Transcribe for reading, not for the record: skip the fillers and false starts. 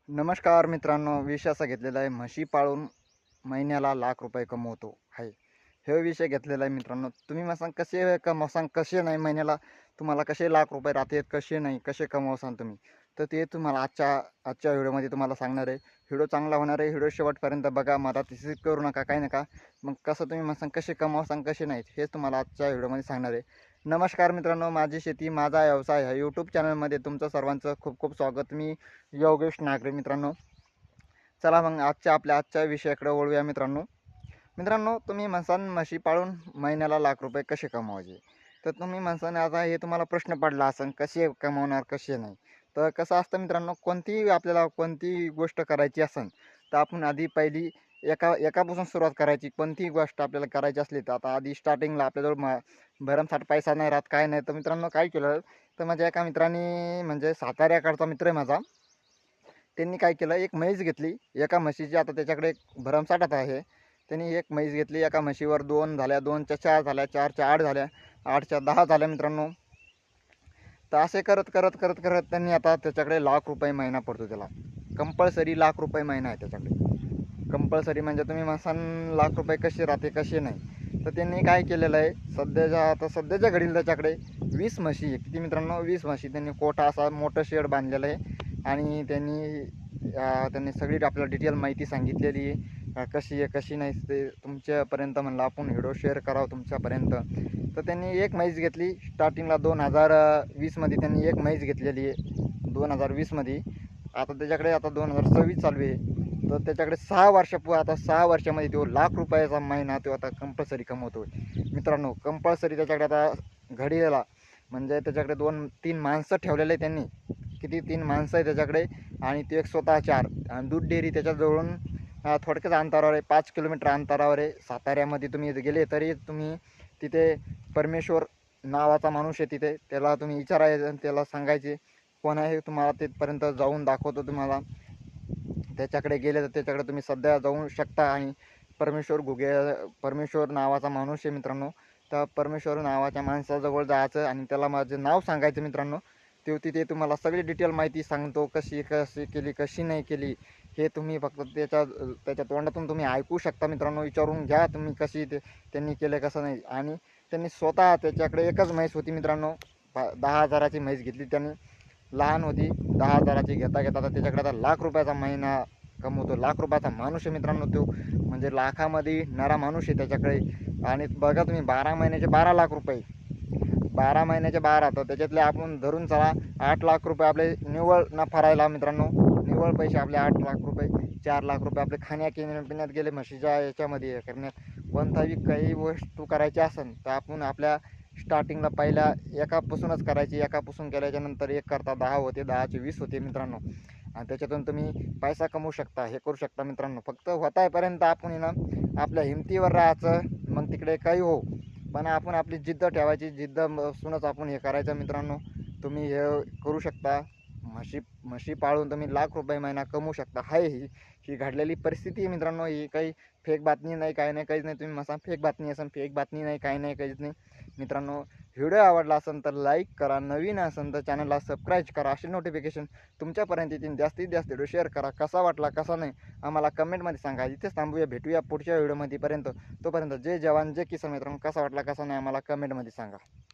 नमस्कार मित्रांनो, विषय असा घेतलेला आहे, म्हशी पाळून महिन्याला लाख रुपये कमवतो आहे. हे विषय घेतलेला आहे मित्रांनो. तुम्ही मला सांग कसे कमवसान, कसे नाही महिन्याला तुम्हाला कसे लाख रुपये राहतात, कसे नाही, कसे कमवसान तुम्ही. तर ते तुम्हाला आजच्या व्हिडिओमध्ये तुम्हाला सांगणार आहे. व्हिडिओ चांगला होणार आहे. व्हिडिओ शेवटपर्यंत बघा. मधात स्किप करू नका, काही नका. मग कसं तुम्ही मला सांग कसे कमवसान, कसे नाहीत, हेच तुम्हाला आजच्या व्हिडिओमध्ये सांगणार आहे. नमस्कार मित्रांनो, माझी शेती माझा व्यवसाय ह्या यूट्यूब चॅनलमध्ये तुमचं सर्वांचं खूप खूप स्वागत. मी योगेश नागरे मित्रांनो. चला मग आजच्या विषयाकडे वळूया मित्रांनो. मित्रांनो, तुम्ही म्हणसान म्हशी पाळून महिन्याला लाख रुपये कसे कमवायचे. तर तुम्ही म्हणसान आता हे तुम्हाला प्रश्न पडला असेल, कसे कमवणार कसे नाही. तर कसं असतं मित्रांनो, आपल्याला कोणती गोष्ट करायची असेल तर आपण आधी पहिली एकापासून सुरुवात करायची. कोणतीही गोष्ट आपल्याला करायची असली तर आता आधी स्टार्टिंगला आपल्याजवळ भरमसाठ पैसा नाही राहत, काय नाही. तर मित्रांनो काय केलं, तर माझ्या एका मित्राने, म्हणजे साताऱ्याकडचा मित्र आहे माझा, त्यांनी काय केलं, एक म्हैस घेतली. एका म्हशीची आता त्याच्याकडे एक भरमसाठ आता आहे. त्यांनी एक म्हैस घेतली. एका म्हशीवर 2 झाल्या, 2च्या 4 झाल्या, 4च्या 8 झाल्या, 8च्या 10 झाल्या मित्रांनो. तर असे करत करत करत करत त्यांनी आता त्याच्याकडे लाख रुपये महिना पडतो त्याला. कंपल्सरी लाख रुपये महिना आहे त्याच्याकडे. कंपल्सरी म्हणजे तुम्ही म्हणसान लाख रुपये कसे राहते कसे नाही. तर त्यांनी काय केलेलं आहे, सध्याच्या घडीला त्याच्याकडे 20 म्हशी आहे. किती मित्रांनो, 20 म्हशी. त्यांनी कोठा असा मोठं शेड बांधलेलं आहे. आणि त्यांनी सगळी आपल्याला डिटेल माहिती सांगितलेली आहे. कशी आहे कशी नाही ते तुमच्यापर्यंत म्हणलं आपण व्हिडिओ शेअर करावं तुमच्यापर्यंत. तर त्यांनी एक म्हैस घेतली स्टार्टिंगला 2020मध्ये. त्यांनी एक म्हैस घेतलेली आहे 2020मध्ये. आता त्याच्याकडे आता 2026 चालू आहे. तर त्याच्याकडे 6 वर्षामध्ये तो लाख रुपयाचा महिना तो आता कंपल्सरी कमवतो मित्रांनो. कंपल्सरी त्याच्याकडे आता घडीला, म्हणजे त्याच्याकडे 2-3 माणसं ठेवलेले आहे त्यांनी. किती 3 माणसं आहे त्याच्याकडे. आणि ते एक स्वतः 4. आणि दूध डेअरी त्याच्याजवळून थोडक्याच अंतरावर आहे, 5 किलोमीटर अंतरावर आहे. साताऱ्यामध्ये तुम्ही गेले तरी तुम्ही तिथे परमेश्वर नावाचा माणूस आहे तिथे, त्याला तुम्ही विचारायचं आणि त्याला सांगायचे कोण आहे, तुम्हाला तिथपर्यंत जाऊन दाखवतो. तुम्हाला त्याच्याकडे गेले तर त्याच्याकडे तुम्ही सध्या जाऊ शकता. आणि परमेश्वर नावाचा माणूस आहे मित्रांनो. तर परमेश्वर नावाच्या माणसाजवळ जायचं आणि त्याला माझं नाव सांगायचं मित्रांनो. तो तिथे तुम्हाला सगळी डिटेल माहिती सांगतो, कशी कशी केली कशी नाही केली. हे तुम्ही फक्त त्याच्या तोंडातून तुम्ही ऐकू शकता मित्रांनो. विचारून घ्या तुम्ही कशी त्यांनी केलं कसं नाही. आणि त्यांनी स्वतः त्याच्याकडे एकच म्हैस होती मित्रांनो. 10,000ची म्हैस घेतली त्यांनी. लहान होती, 10,000ची घेता घेता आता त्याच्याकडे आता लाख रुपयाचा महिना कमवतो. लाख रुपयाचा माणूस आहे मित्रांनो तो. म्हणजे लाखामध्ये नरा माणूस आहे त्याच्याकडे. आणि बघा तुम्ही, 12 महिन्याचे 12 लाख रुपये. 12 महिन्याचे 12, तर त्याच्यातले आपण धरून चला 8 लाख रुपये आपले निव्वळ नफा राहिला मित्रांनो. निव्वळ पैसे आपले 8 लाख रुपये. 4 लाख रुपये आपले पिण्यात गेले म्हशीच्या याच्यामध्ये करण्यात. कोणताही काही वस्तू करायची असेल तर आपण आपल्या स्टार्टिंगला पहिल्या एकापासूनच करायची. एकापासून केल्याच्या नंतर एक करता 10 होते, 10चे 20 होते मित्रांनो. आणि त्याच्यातून तुम्ही पैसा कमवू शकता, हे करू शकता मित्रांनो. फक्त होतापर्यंत आपण ना आपल्या हिमतीवर राहायचं. मग तिकडे काही हो, पण आपण आपली जिद्द ठेवायची. जिद्द असूनच आपण हे करायचं मित्रांनो. तुम्ही हे करू शकता. म्हशी पाळून तुम्ही लाख रुपये महिना कमवू शकता. हाय ही घडलेली परिस्थिती आहे मित्रांनो. ही काही फेक बातमी नाही, काही नाही, काहीच नाही. तुम्ही मसा फेक बातमी असेल, फेक बातमी नाही, काही नाही, काहीच नाही मित्रांनो. व्हिडिओ आवडला असेल तर लाईक करा, नवीन असेल तर चॅनलला सबस्क्राईब करा. असे नोटिफिकेशन तुमच्यापर्यंत येतील. जास्तीत जास्त व्हिडिओ शेअर करा. कसा वाटला कसा नाही आम्हाला कमेंटमध्ये सांगा. इथेच थांबूया, भेटूया पुढच्या व्हिडिओमध्ये. तोपर्यंत जय जवान जय किसान मित्रांनो. कसा वाटला कसा नाही आम्हाला कमेंटमध्ये सांगा.